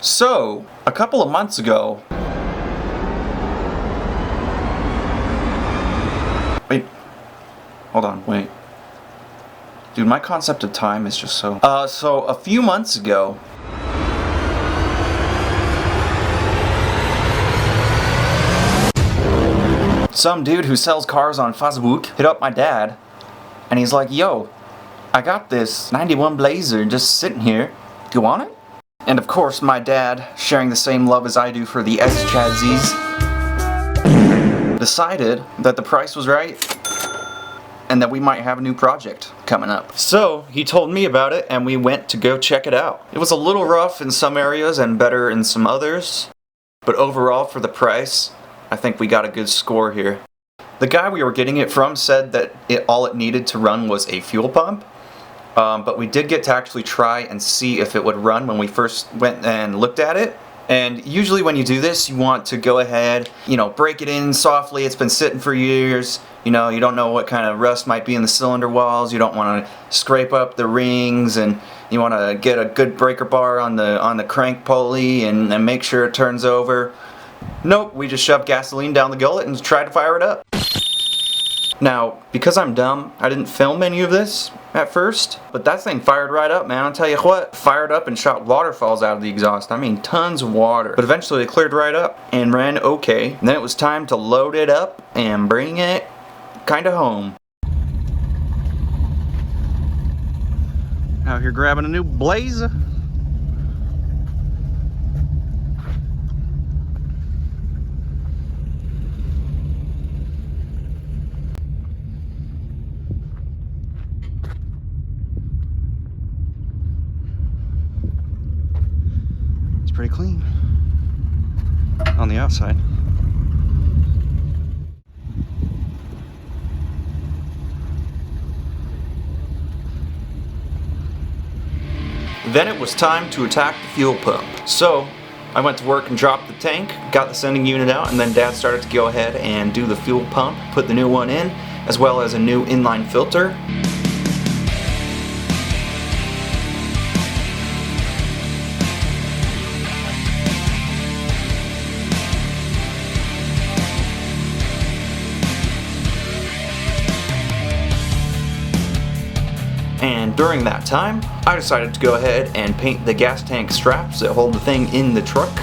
So, a couple of months ago... Wait. Hold on, wait. Dude, my concept of time is just so... So a few months ago... Some dude who sells cars on Facebook hit up my dad, and he's like, "Yo, I got this 91 Blazer just sitting here. Do you want it?" And of course, my dad, sharing the same love as I do for the S-chassis, decided that the price was right and that we might have a new project coming up. So he told me about it, and we went to go check it out. It was a little rough in some areas and better in some others, but overall for the price, I think we got a good score here. The guy we were getting it from said that all it needed to run was a fuel pump, but we did get to actually try and see if it would run when we first went and looked at it. And usually when you do this, you want to go ahead, break it in softly. It's been sitting for years. You don't know what kind of rust might be in the cylinder walls. You don't want to scrape up the rings, and you want to get a good breaker bar on the crank pulley and make sure it turns over. Nope, we just shoved gasoline down the gullet and tried to fire it up. Now, because I'm dumb, I didn't film any of this at first, but that thing fired right up, man. I'll tell you what, fired up and shot waterfalls out of the exhaust. I mean, tons of water. But eventually it cleared right up and ran okay. And then it was time to load it up and bring it kinda home. Out here grabbing a new Blazer. Pretty clean on the outside. Then it was time to attack the fuel pump. So I went to work and dropped the tank, got the sending unit out, and then Dad started to go ahead and do the fuel pump, put the new one in, as well as a new inline filter. And during that time, I decided to go ahead and paint the gas tank straps that hold the thing in the truck.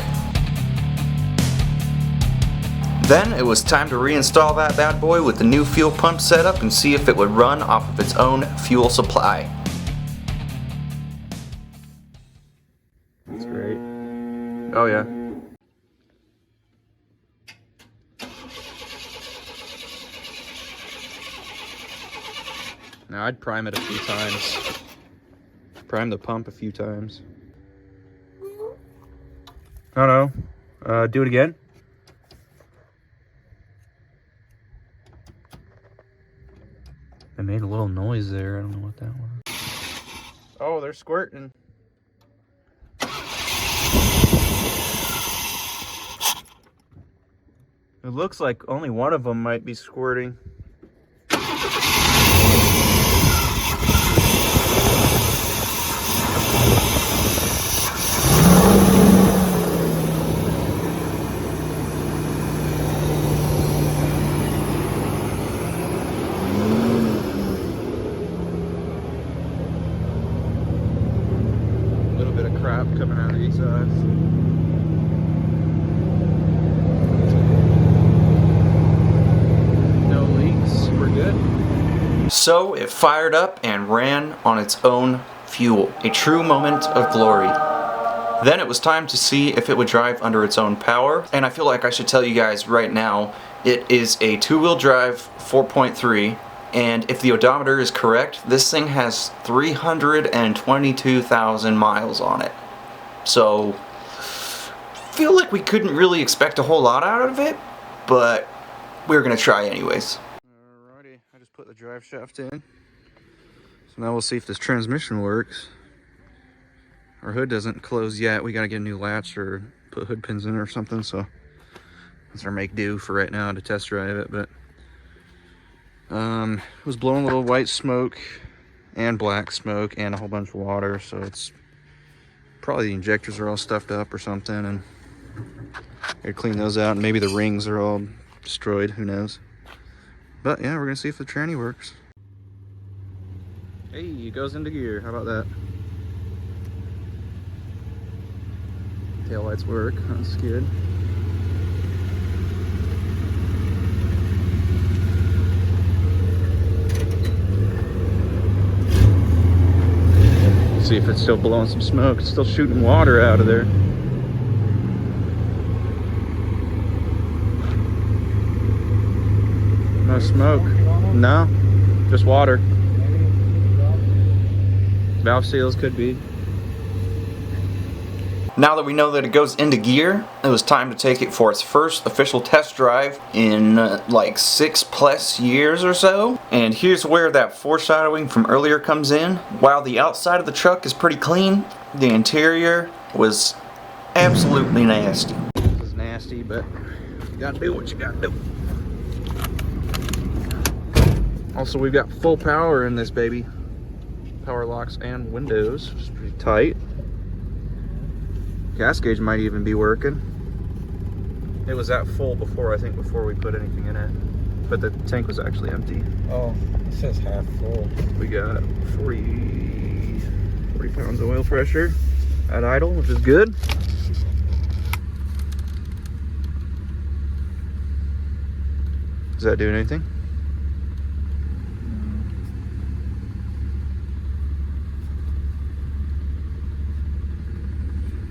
Then it was time to reinstall that bad boy with the new fuel pump setup and see if it would run off of its own fuel supply. That's great. Oh yeah. Now I'd prime it a few times. Prime the pump a few times. Oh no. Do it again. I made a little noise there. I don't know what that was. Oh, they're squirting. It looks like only one of them might be squirting. Crap coming out of the exhaust. No leaks, we're good. So it fired up and ran on its own fuel. A true moment of glory. Then it was time to see if it would drive under its own power, and I feel like I should tell you guys right now, it is a two-wheel drive 4.3. And if the odometer is correct, this thing has 322,000 miles on it. So, I feel like we couldn't really expect a whole lot out of it, but we're gonna try anyways. Alrighty, I just put the drive shaft in. So now we'll see if this transmission works. Our hood doesn't close yet. We gotta get a new latch or put hood pins in or something, so that's our make do for right now to test drive it, but it was blowing a little white smoke and black smoke and a whole bunch of water, so it's Probably the injectors are all stuffed up or something, and gotta clean those out, and maybe the rings are all destroyed, who knows. But yeah, we're gonna see if the tranny works. Hey, it goes into gear, how about that? Taillights work, that's good. See if it's still blowing some smoke. It's still shooting water out of there. No smoke. No, just water. Valve seals could be. Now that we know that it goes into gear, it was time to take it for its first official test drive in like 6+ years or so. And here's where that foreshadowing from earlier comes in. While the outside of the truck is pretty clean, the interior was absolutely nasty. This is nasty, but you gotta do what you gotta do. Also, we've got full power in this baby. Power locks and windows, which is pretty tight. Gas gauge might even be working. It was at full before, I think, before we put anything in it. But the tank was actually empty. Oh, it says half full. We got 40 pounds of oil pressure at idle, which is good. Is that doing anything?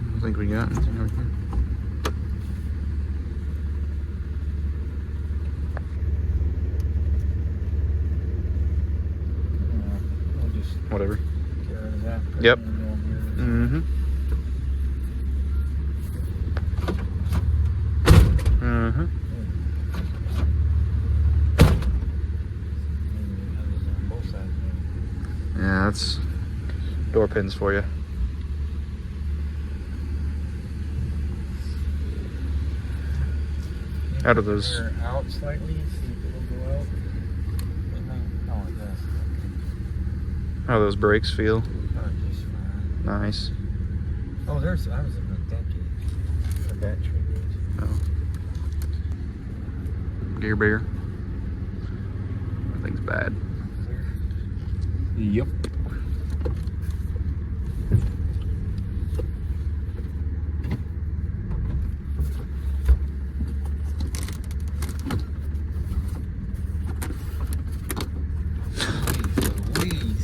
I don't think we got anything over here. We'll just Whatever. get rid of that. Yep. Mm-hmm. Mm-hmm. Yeah, that's door pins for you. Out of those. They're out slightly, see if it'll go out. Oh, it does. How those brakes feel. Oh, just fine. Nice. Oh, I was in the deck gauge. The battery gauge. Oh. Gear bigger. That thing's bad. Yep.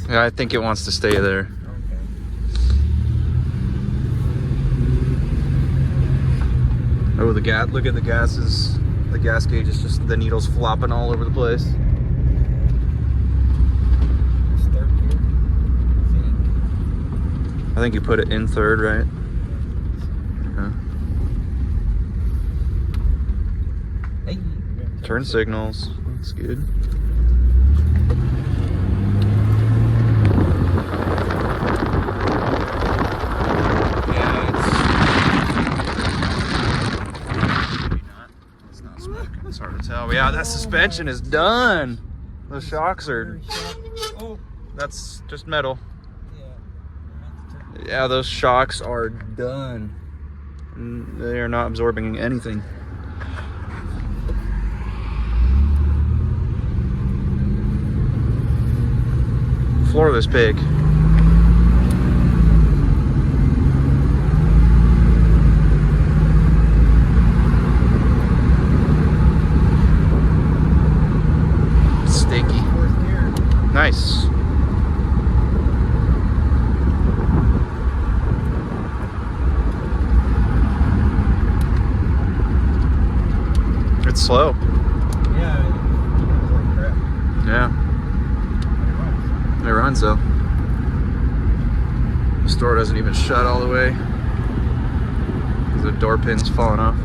Yeah, I think it wants to stay there. Okay. Oh, the gas! Look at the gases. The gas gauge is just the needles flopping all over the place. Start here. I think you put it in third, right? Yeah. Hey. Turn signals. That's good. It's hard to tell. Yeah, that suspension is done. Those shocks are. Oh. That's just metal. Yeah. Yeah, those shocks are done. They are not absorbing anything. Floor this pig. Stinky. Nice. It's slow. Yeah, it was like crap. Yeah. It runs though. The store doesn't even shut all the way. The door pin's falling off.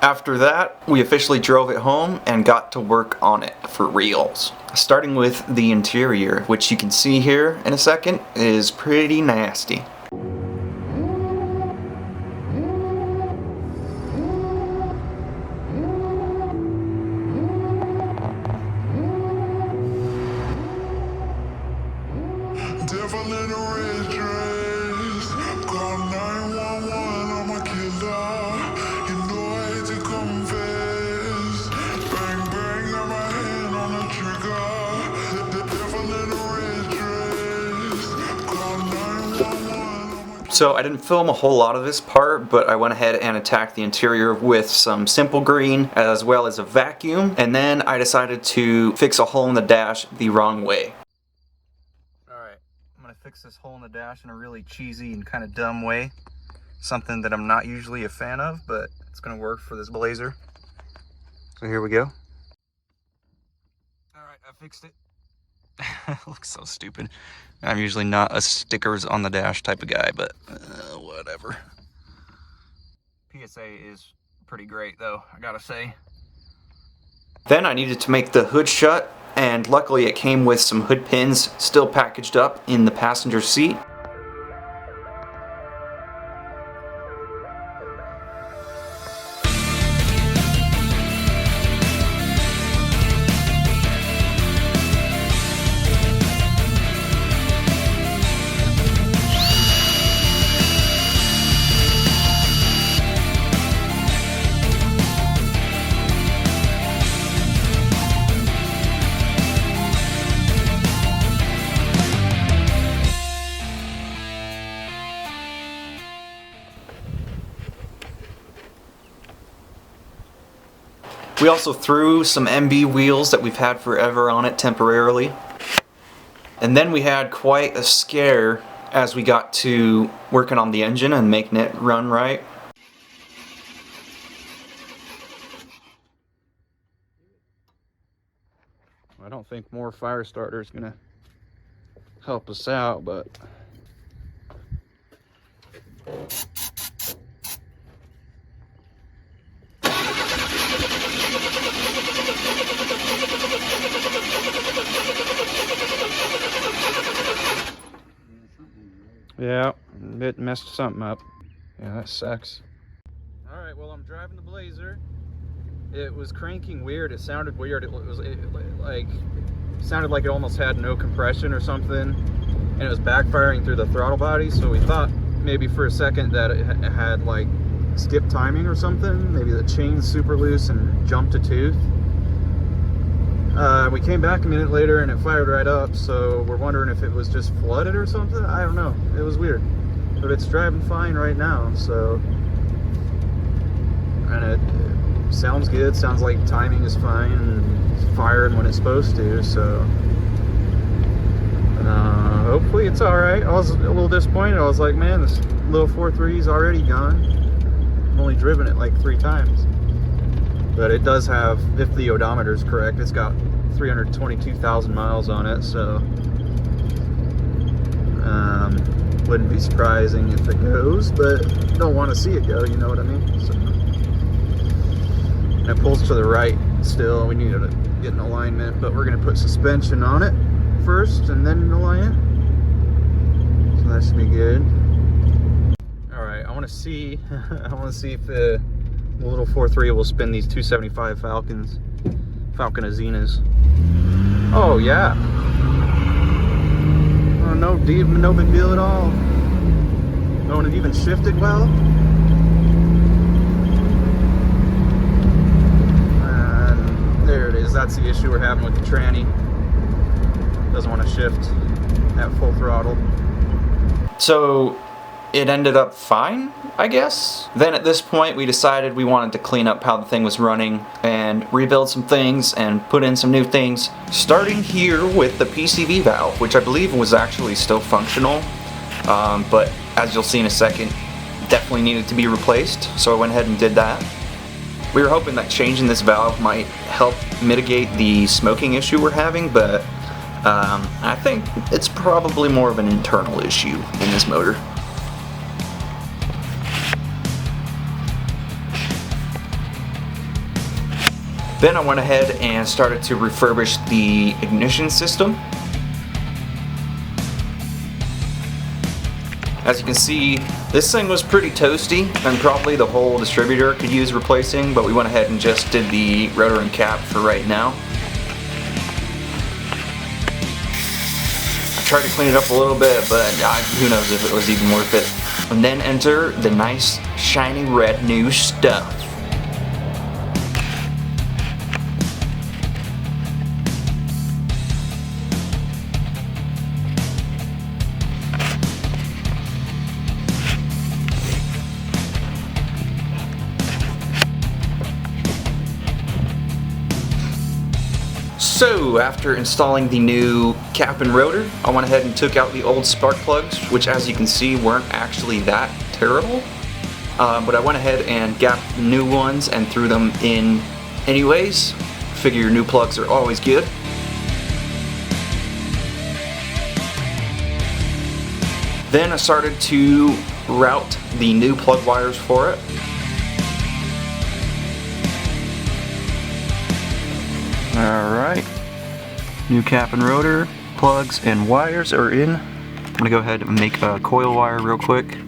After that, we officially drove it home and got to work on it for reals. Starting with the interior, which you can see here in a second, is pretty nasty. Devil in a red dress. So I didn't film a whole lot of this part, but I went ahead and attacked the interior with some simple green as well as a vacuum, and then I decided to fix a hole in the dash the wrong way. Alright, I'm gonna fix this hole in the dash in a really cheesy and kind of dumb way. Something that I'm not usually a fan of, but it's gonna work for this Blazer. So here we go. Alright, I fixed it. It looks so stupid. I'm usually not a stickers on the dash type of guy, but whatever. PSA is pretty great though, I gotta say. Then I needed to make the hood shut, and luckily it came with some hood pins still packaged up in the passenger seat. We also threw some MB wheels that we've had forever on it temporarily. And then we had quite a scare as we got to working on the engine and making it run right. I don't think more fire starter is gonna help us out, but yeah, it messed something up. Yeah, that sucks. Alright, well, I'm driving the Blazer. It was cranking weird. It sounded weird. It sounded like it almost had no compression or something. And it was backfiring through the throttle body, so we thought maybe for a second that it had like skip timing or something. Maybe the chain's super loose and jumped a tooth. We came back a minute later and it fired right up, so we're wondering if it was just flooded or something. I don't know. It was weird. But it's driving fine right now, so... And it sounds good. Sounds like timing is fine and it's firing when it's supposed to, so... hopefully it's alright. I was a little disappointed. I was like, man, this little 4.3 is already gone. I've only driven it like 3 times. But it does have, if the odometer is correct, it's got 322,000 miles on it, so wouldn't be surprising if it goes, but don't want to see it go, you know what I mean? So, and it pulls to the right still. We need to get an alignment, but we're going to put suspension on it first and then align it, so that should be good. Alright, I want to see if the little 4.3 will spin these 275 Falcon Azenas. Oh yeah. Oh, no big deal at all. Oh, and it even shifted well. And there it is. That's the issue we're having with the tranny. Doesn't want to shift at full throttle. So it ended up fine, I guess. Then at this point we decided we wanted to clean up how the thing was running and rebuild some things and put in some new things. Starting here with the PCV valve, which I believe was actually still functional, but as you'll see in a second, definitely needed to be replaced, so I went ahead and did that. We were hoping that changing this valve might help mitigate the smoking issue we're having, but I think it's probably more of an internal issue in this motor. Then I went ahead and started to refurbish the ignition system. As you can see, this thing was pretty toasty, and probably the whole distributor could use replacing, but we went ahead and just did the rotor and cap for right now. I tried to clean it up a little bit, but who knows if it was even worth it. And then enter the nice, shiny red new stuff. So after installing the new cap and rotor, I went ahead and took out the old spark plugs, which as you can see weren't actually that terrible. But I went ahead and gapped new ones and threw them in anyways. Figure your new plugs are always good. Then I started to route the new plug wires for it. Alright, new cap and rotor, plugs and wires are in. I'm gonna go ahead and make a coil wire real quick,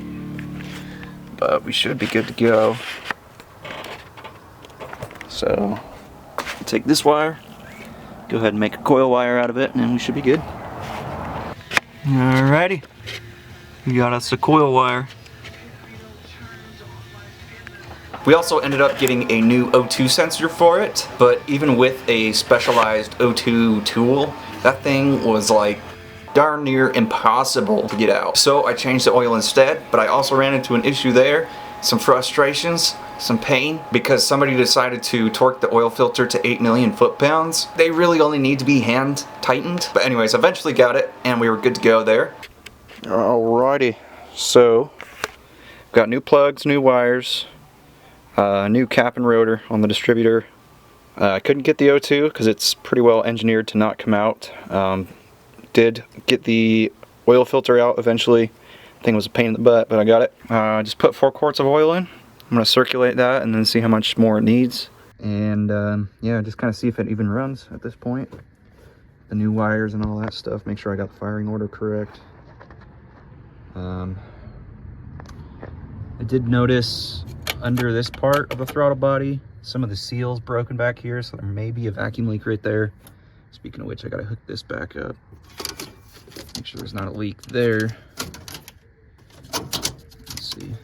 but we should be good to go. So, take this wire, go ahead and make a coil wire out of it, and then we should be good. Alrighty, we got us a coil wire. We also ended up getting a new O2 sensor for it, but even with a specialized O2 tool, that thing was like darn near impossible to get out. So I changed the oil instead, but I also ran into an issue there, some frustrations, some pain, because somebody decided to torque the oil filter to 8 million foot-pounds. They really only need to be hand tightened. But anyways, eventually got it, and we were good to go there. Alrighty, so got new plugs, new wires, new cap and rotor on the distributor. I couldn't get the O2 because it's pretty well engineered to not come out. Did get the oil filter out eventually. Thing was a pain in the butt, but I got it. Just put 4 quarts of oil in. I'm going to circulate that and then see how much more it needs. And yeah, just kind of see if it even runs at this point. The new wires and all that stuff. Make sure I got the firing order correct. I did notice under this part of the throttle body, some of the seals broken back here, so there may be a vacuum leak right there. Speaking of which, I gotta hook this back up. Make sure there's not a leak there. Let's see.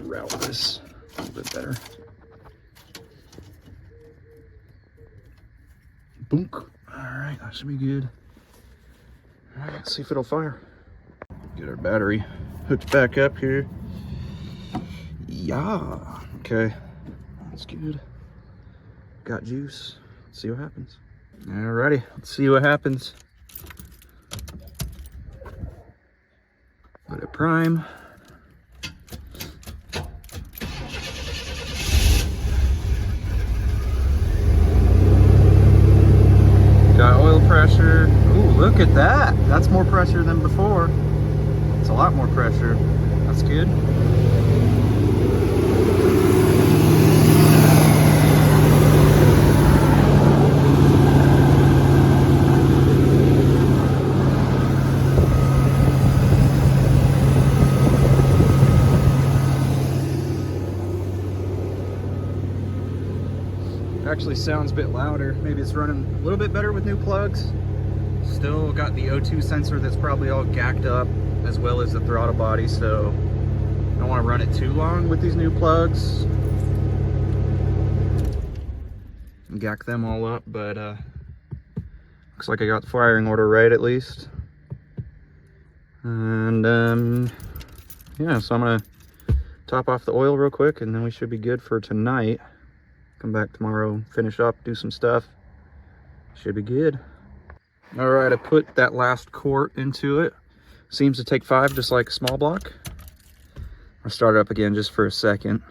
Route this a little bit better. Boonk. Alright, that should be good. Alright, let's see if it'll fire. Get our battery hooked back up here. Yeah, okay, that's good. Got juice. Let's see what happens. Alrighty, let's see what happens. Let it prime. Got oil pressure. Ooh, look at that. That's more pressure than before. It's a lot more pressure. That's good. Actually sounds a bit louder. Maybe it's running a little bit better with new plugs. Still got the O2 sensor that's probably all gacked up, as well as the throttle body, so I don't want to run it too long with these new plugs and gack them all up, but looks like I got the firing order right at least. And yeah, so I'm gonna top off the oil real quick and then we should be good for tonight. Come back tomorrow, finish up, do some stuff. Should be good. All right, I put that last quart into it. Seems to take 5, just like a small block. I'll start it up again just for a second.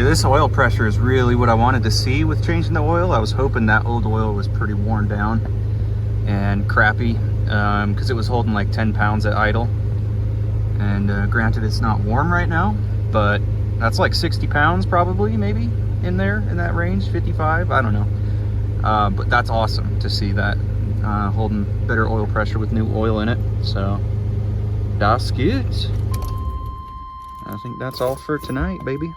this oil pressure is really what I wanted to see with changing the oil. I was hoping that old oil was pretty worn down and crappy, because it was holding like 10 pounds at idle. And granted, it's not warm right now, but that's like 60 pounds probably, maybe, in there, in that range, 55, I don't know. But that's awesome to see that holding better oil pressure with new oil in it. So, das gut. I think that's all for tonight, baby.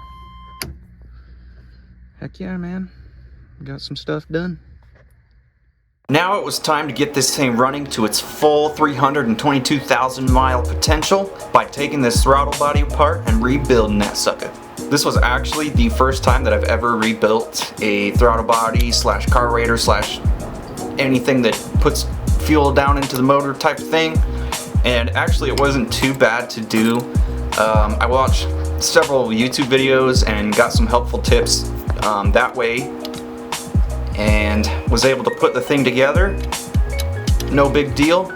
Heck yeah, man. Got some stuff done. Now it was time to get this thing running to its full 322,000 mile potential by taking this throttle body apart and rebuilding that sucker. This was actually the first time that I've ever rebuilt a throttle body slash carburetor slash anything that puts fuel down into the motor type of thing. And actually it wasn't too bad to do. I watched several YouTube videos and got some helpful tips that way, and was able to put the thing together. No big deal.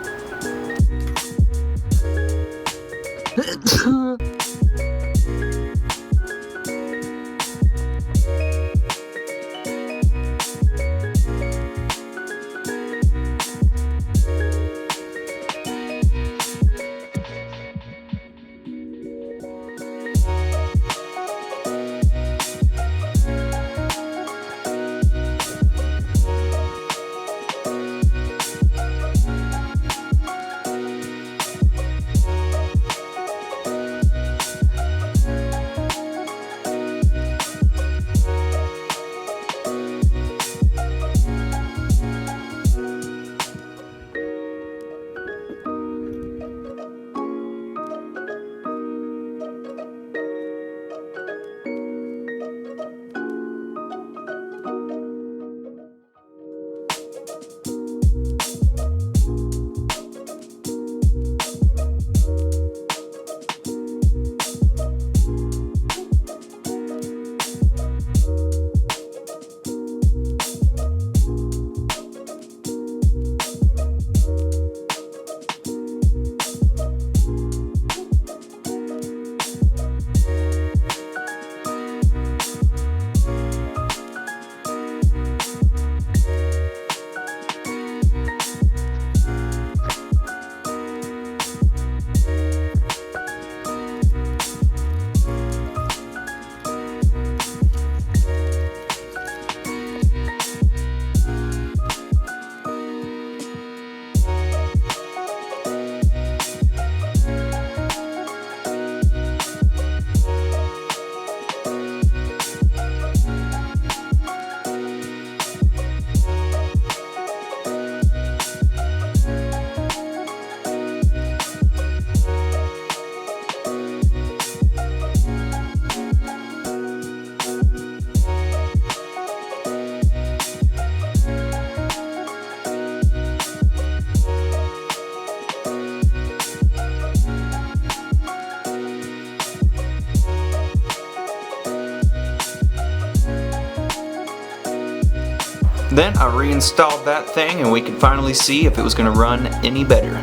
Then I reinstalled that thing and we could finally see if it was going to run any better.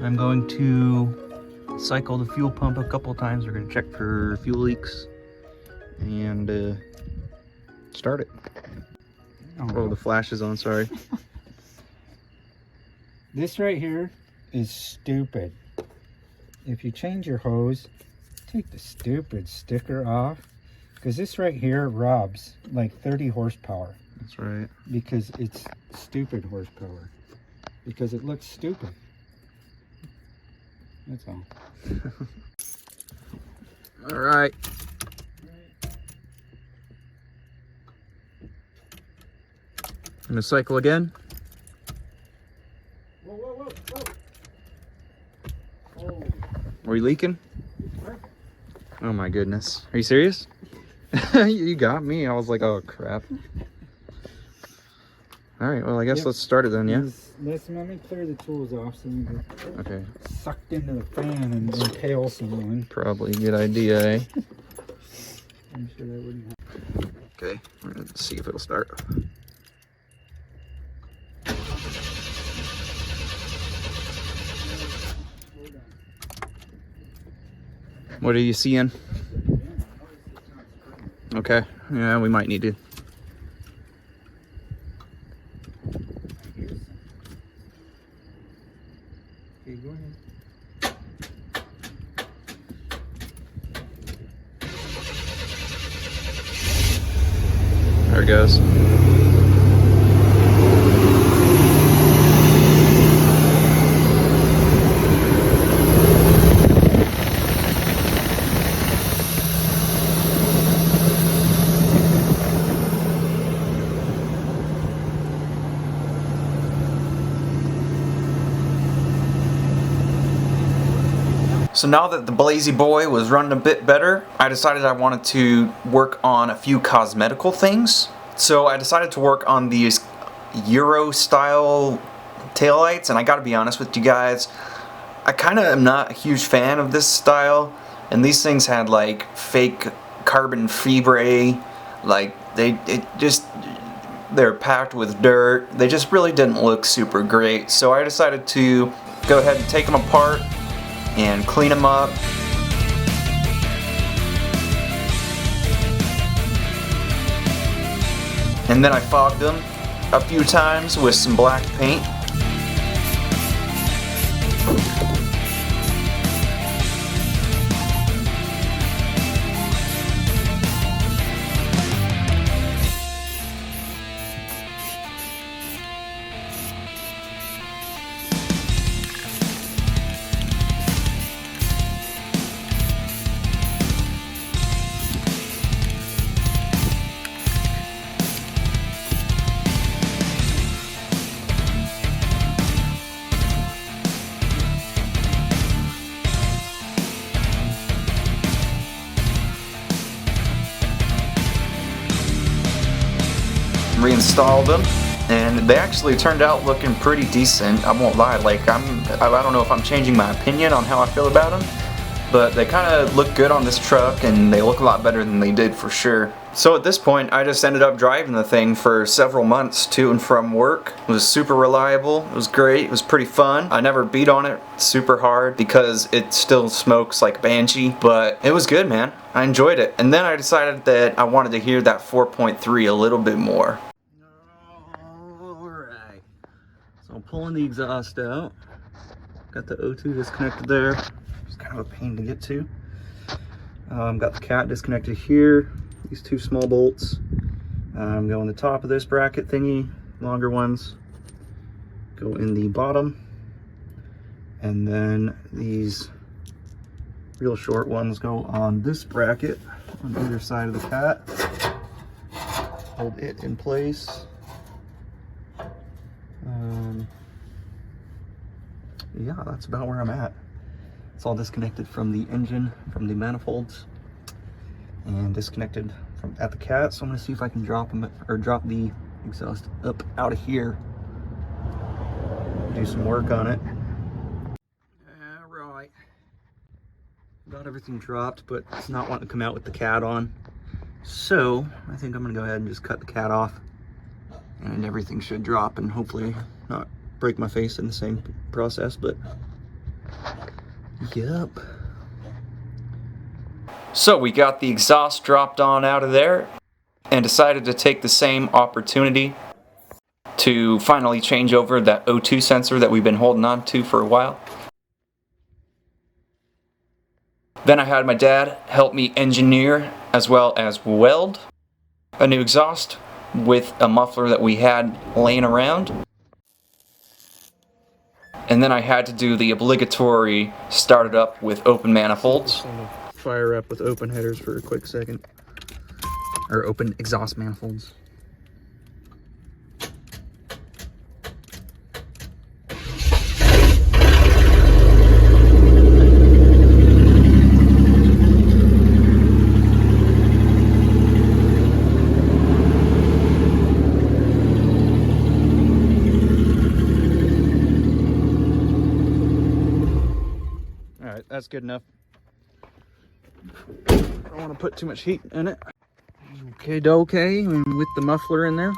I'm going to cycle the fuel pump a couple times. We're going to check for fuel leaks and start it. Oh, the flash is on, sorry. This right here is stupid. If you change your hose, take the stupid sticker off. Because this right here robs like 30 horsepower. That's right. Because it's stupid horsepower. Because it looks stupid. That's all. All right. I'm gonna cycle again. Whoa, whoa, whoa, whoa. Are we leaking? Oh my goodness. Are you serious? You got me. I was like, oh crap. Alright, well I guess let's start it then, yeah? Let me clear the tools off so we can get sucked into the fan and impale someone. Probably a good idea, eh? I'm sure that wouldn't happen. Okay, we're gonna see if it'll start. What are you seeing? Okay, yeah, we might need to. Okay, go ahead. There it goes. So now that the Blazy Boy was running a bit better, I decided I wanted to work on a few cosmetical things. So I decided to work on these Euro style taillights, and I gotta be honest with you guys, I kinda am not a huge fan of this style, and these things had like fake carbon fibre, like they're packed with dirt. They just really didn't look super great. So I decided to go ahead and take them apart and clean them up. And then I fogged them a few times with some black paint. Reinstalled them, and they actually turned out looking pretty decent. I won't lie, like I don't know if I'm changing my opinion on how I feel about them, but they kind of look good on this truck, and they look a lot better than they did for sure. So at this point, I just ended up driving the thing for several months to and from work. It was super reliable, it was great, it was pretty fun. I never beat on it super hard because it still smokes like Banshee, but it was good, man. I enjoyed it. And then I decided that I wanted to hear that 4.3 a little bit more. Alright, so I'm pulling the exhaust out. Got the O2 disconnected there. It's kind of a pain to get to. Got the cat disconnected here. These two small bolts go in the top of this bracket thingy. Longer ones go in the bottom. And then these real short ones go on this bracket on either side of the cat. Hold it in place. Yeah, that's about where I'm at. It's all disconnected from the engine, from the manifolds, and disconnected from at the cat. So I'm gonna see if I can drop them or drop the exhaust up out of here. Do some work on it. All right. Got everything dropped, but it's not wanting to come out with the cat on. So I think I'm gonna go ahead and just cut the cat off, and everything should drop, and hopefully not break my face in the same process, but yep. So we got the exhaust dropped on out of there and decided to take the same opportunity to finally change over that O2 sensor that we've been holding on to for a while. Then I had my dad help me engineer as well as weld a new exhaust with a muffler that we had laying around. And then I had to do the obligatory start it up with open manifolds. Fire up with open headers for a quick second. Or open exhaust manifolds. That's good enough. I don't want to put too much heat in it. Okay, with the muffler in there.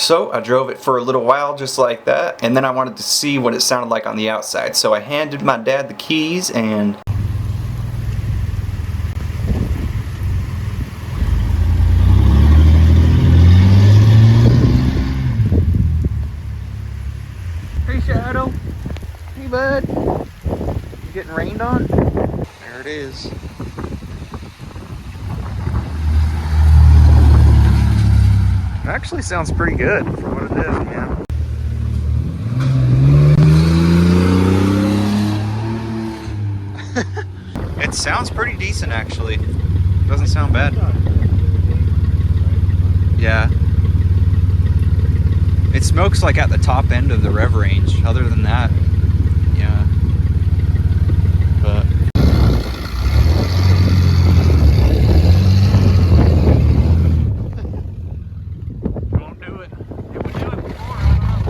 So I drove it for a little while just like that, and then I wanted to see what it sounded like on the outside. So I handed my dad the keys and... Hey Shadow! Hey bud! You getting rained on? There it is. It actually sounds pretty good for what it is, man. It sounds pretty decent, actually. Doesn't sound bad. Yeah. It smokes like at the top end of the rev range. Other than that, yeah. But won't do it. It would do it before, I don't know.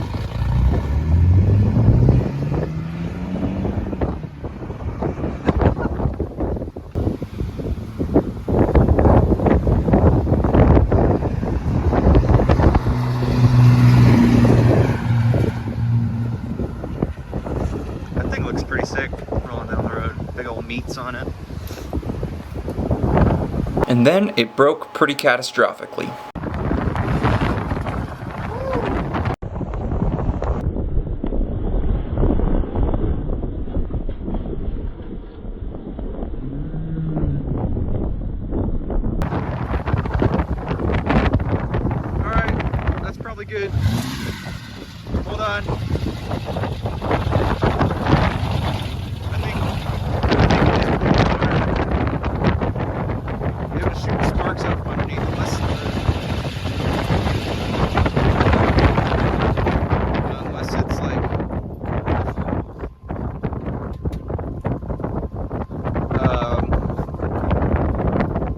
That thing looks pretty sick rolling down the road. Big old meats on it. And then it broke pretty catastrophically. Alright, that's probably good. Hold on.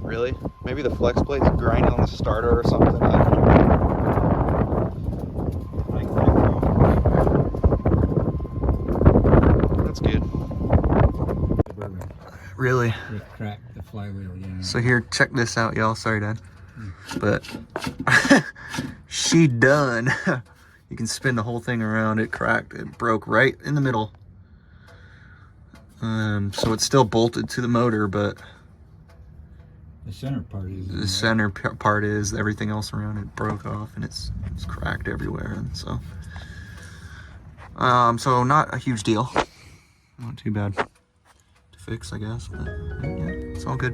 Really? Maybe the flex plate's grinding on the starter or something. I don't know. That's good. Really? It cracked the flywheel, yeah. So here, check this out, y'all. Sorry, Dad. But she done. You can spin the whole thing around. It cracked. It broke right in the middle. So it's still bolted to the motor, but the center part is. The center part is. Everything else around it broke off, and it's cracked everywhere. And so, so not a huge deal. Not too bad to fix, I guess. But yeah, it's all good.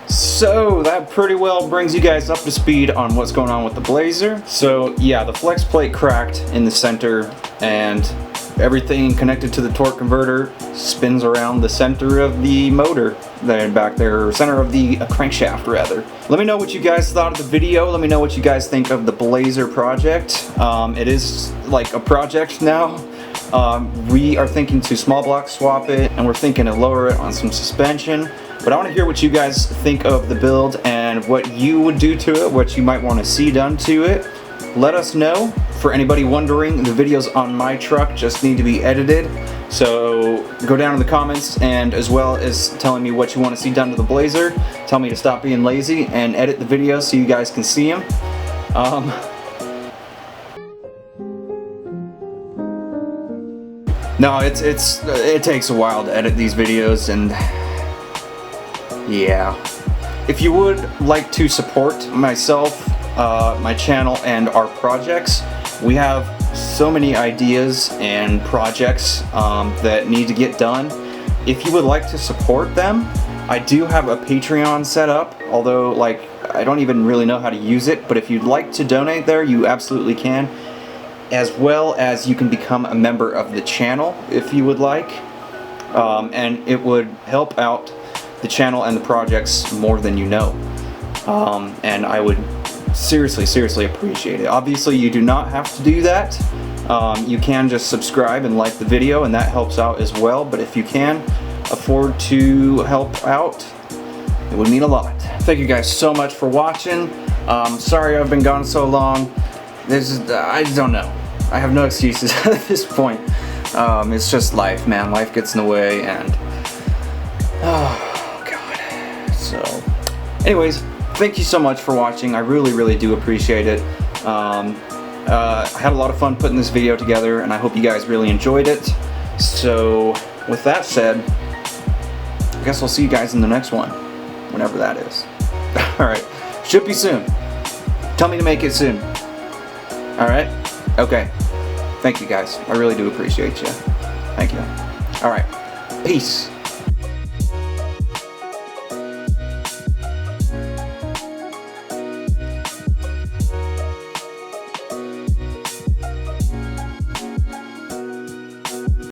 So that pretty well brings you guys up to speed on what's going on with the Blazer. So yeah, the flex plate cracked in the center, and everything connected to the torque converter spins around the center of the motor there back there, or center of the crankshaft rather. Let me know what you guys thought of the video. Let me know what you guys think of the Blazer project. It is like a project now. We are thinking to small block swap it, and we're thinking to lower it on some suspension. But I want to hear what you guys think of the build and what you would do to it, what you might want to see done to it. Let us know. For anybody wondering, the videos on my truck just need to be edited. So go down in the comments, and as well as telling me what you want to see done to the Blazer, tell me to stop being lazy and edit the videos so you guys can see them. No, it takes a while to edit these videos, and yeah. If you would like to support myself, my channel, and our projects, we have so many ideas and projects that need to get done. If you would like to support them, I do have a Patreon set up, although like I don't even really know how to use it, but if you'd like to donate there, you absolutely can, as well as you can become a member of the channel if you would like, and it would help out the channel and the projects more than you know, and I would seriously appreciate it. Obviously you do not have to do that. You can just subscribe and like the video, and that helps out as well, but if you can afford to help out, it would mean a lot. Thank you guys so much for watching. Sorry I've been gone so long. I don't know. I have no excuses at this point. It's just life, man. Life gets in the way, and oh god. So anyways, thank you so much for watching. I really do appreciate it. I had a lot of fun putting this video together, and I hope you guys really enjoyed it. So, with that said, I guess I'll see you guys in the next one, whenever that is. Alright, should be soon. Tell me to make it soon. Alright? Okay. Thank you guys. I really do appreciate you. Thank you. Alright. Peace.